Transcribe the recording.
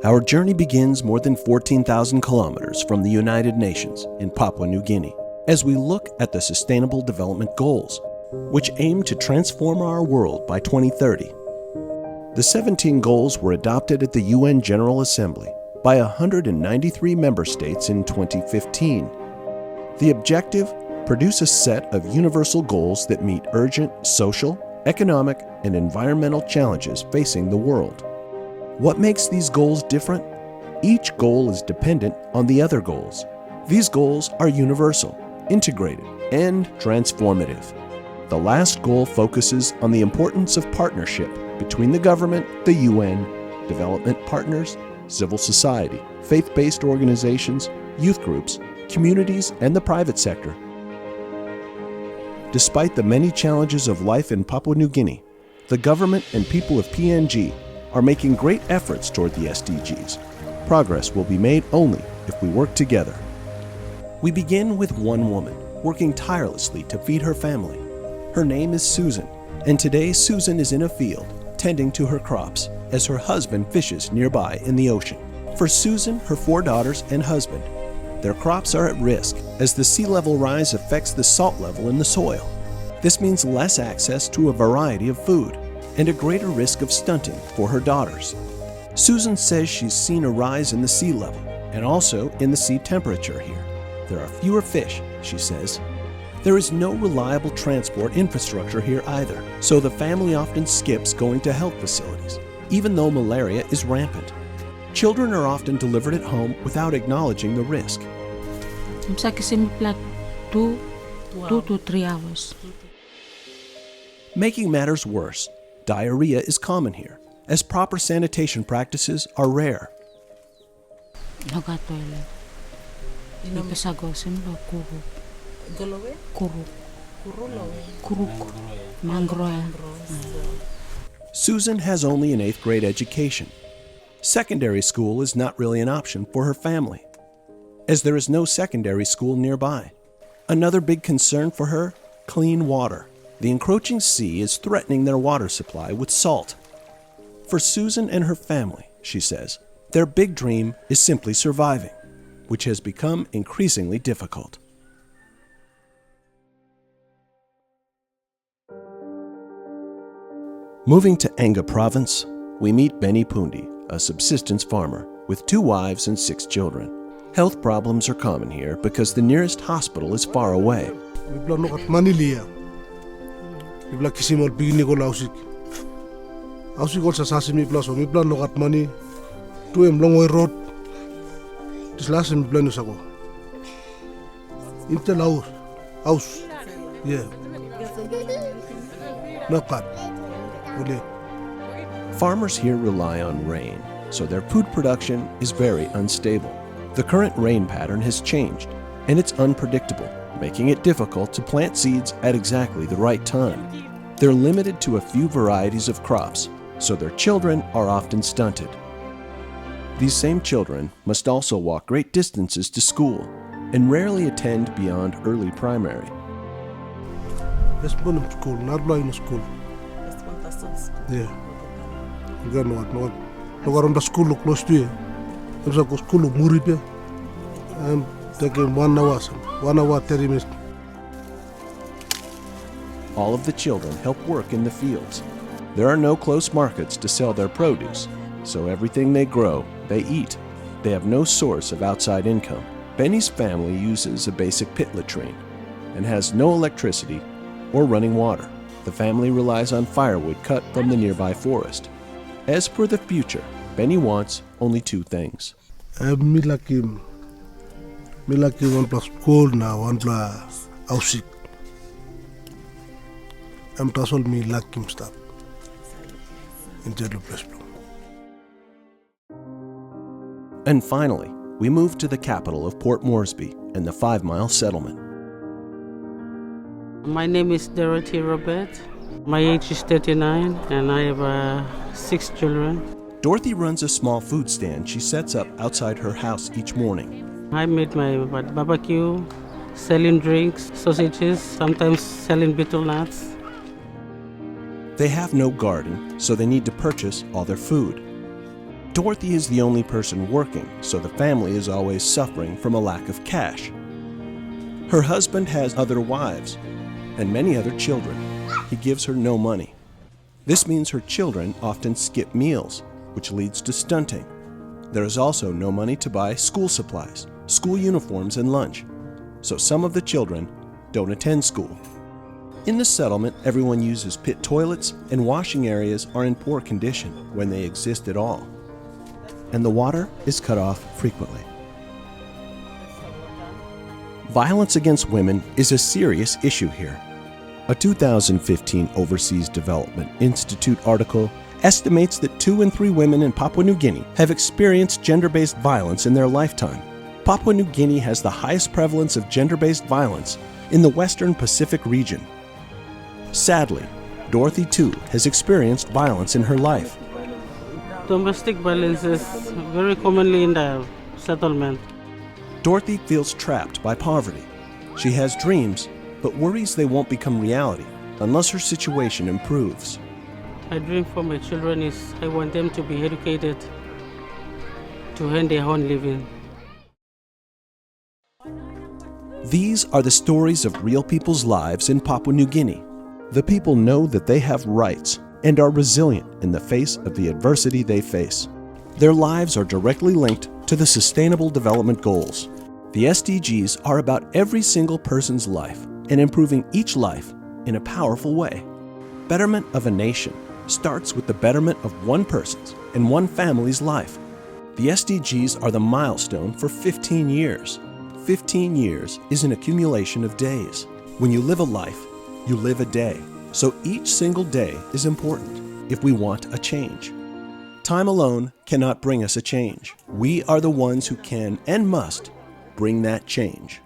Our journey begins more than 14,000 kilometers from the United Nations in Papua New Guinea as we look at the Sustainable Development Goals, which aim to transform our world by 2030. The 17 goals were adopted at the UN General Assembly by 193 member states in 2015. The objective: produce a set of universal goals that meet urgent social, economic, and environmental challenges facing the world. What makes these goals different? Each goal is dependent on the other goals. These goals are universal, integrated, and transformative. The last goal focuses on the importance of partnership between the government, the UN, development partners, civil society, faith-based organizations, youth groups, communities, and the private sector. Despite the many challenges of life in Papua New Guinea, the government and people of PNG are making great efforts toward the SDGs. Progress will be made only if we work together. We begin with one woman working tirelessly to feed her family. Her name is Susan, and today Susan is in a field tending to her crops as her husband fishes nearby in the ocean. For Susan, her 4 daughters, and husband, their crops are at risk as the sea level rise affects the salt level in the soil. This means less access to a variety of food and a greater risk of stunting for her daughters. Susan says she's seen a rise in the sea level and also in the sea temperature here. There are fewer fish, she says. There is no reliable transport infrastructure here either, so the family often skips going to health facilities, even though malaria is rampant. Children are often delivered at home without acknowledging the risk. Two to 3 hours. Making matters worse, diarrhea is common here, as proper sanitation practices are rare. Susan has only an 8th grade education. Secondary school is not really an option for her family, as there is no secondary school nearby. Another big concern for her: clean water. The encroaching sea is threatening their water supply with salt. For Susan and her family, she says, their big dream is simply surviving, which has become increasingly difficult. Moving to Enga province, we meet Benny Pundi, a subsistence farmer with 2 wives and 6 children. Health problems are common here because the nearest hospital is far away. Mipla kisimol bigini ko lausik. Ausik ko sa sasi mipla so mipla nokat mani. Tu emlongoy road. Dislas mipla no sako. Inte laus. Aus. Yeah. Nokat. Ule. Farmers here rely on rain, so their food production is very unstable. The current rain pattern has changed, and it's unpredictable, making it difficult to plant seeds at exactly the right time. They're limited to a few varieties of crops, so their children are often stunted. These same children must also walk great distances to school and rarely attend beyond early primary. Yes, but school, not blind school. Yeah. You know, no around the school close to you. There's a school of Muripe. I'm taking 1 hour 30 minutes. All of the children help work in the fields. There are no close markets to sell their produce, so everything they grow, they eat. They have no source of outside income. Benny's family uses a basic pit latrine and has no electricity or running water. The family relies on firewood cut from the nearby forest. As for the future, Benny wants only 2 things. Me lucky 1 plus school now, 1 plus housing. I'm told me lucky stuff. In Jello Plus. And finally, we move to the capital of Port Moresby and the 5-mile settlement. My name is Dorothy Robert. My age is 39 and I have 6 children. Dorothy runs a small food stand she sets up outside her house each morning. I made my barbecue, selling drinks, sausages, sometimes selling betel nuts. They have no garden, so they need to purchase all their food. Dorothy is the only person working, so the family is always suffering from a lack of cash. Her husband has other wives and many other children. He gives her no money. This means her children often skip meals, which leads to stunting. There is also no money to buy school supplies, school uniforms, and lunch, so some of the children don't attend school. In the settlement, everyone uses pit toilets, and washing areas are in poor condition when they exist at all. And the water is cut off frequently. Violence against women is a serious issue here. A 2015 Overseas Development Institute article estimates that 2 in 3 women in Papua New Guinea have experienced gender-based violence in their lifetime. Papua New Guinea has the highest prevalence of gender-based violence in the Western Pacific region. Sadly, Dorothy too has experienced violence in her life. Domestic violence is very commonly in the settlement. Dorothy feels trapped by poverty. She has dreams, but worries they won't become reality unless her situation improves. My dream for my children is I want them to be educated, to earn their own living. These are the stories of real people's lives in Papua New Guinea. The people know that they have rights and are resilient in the face of the adversity they face. Their lives are directly linked to the Sustainable Development Goals. The SDGs are about every single person's life and improving each life in a powerful way. Betterment of a nation starts with the betterment of one person's and one family's life. The SDGs are the milestone for 15 years. 15 years is an accumulation of days. When you live a life, you live a day. So each single day is important if we want a change. Time alone cannot bring us a change. We are the ones who can and must bring that change.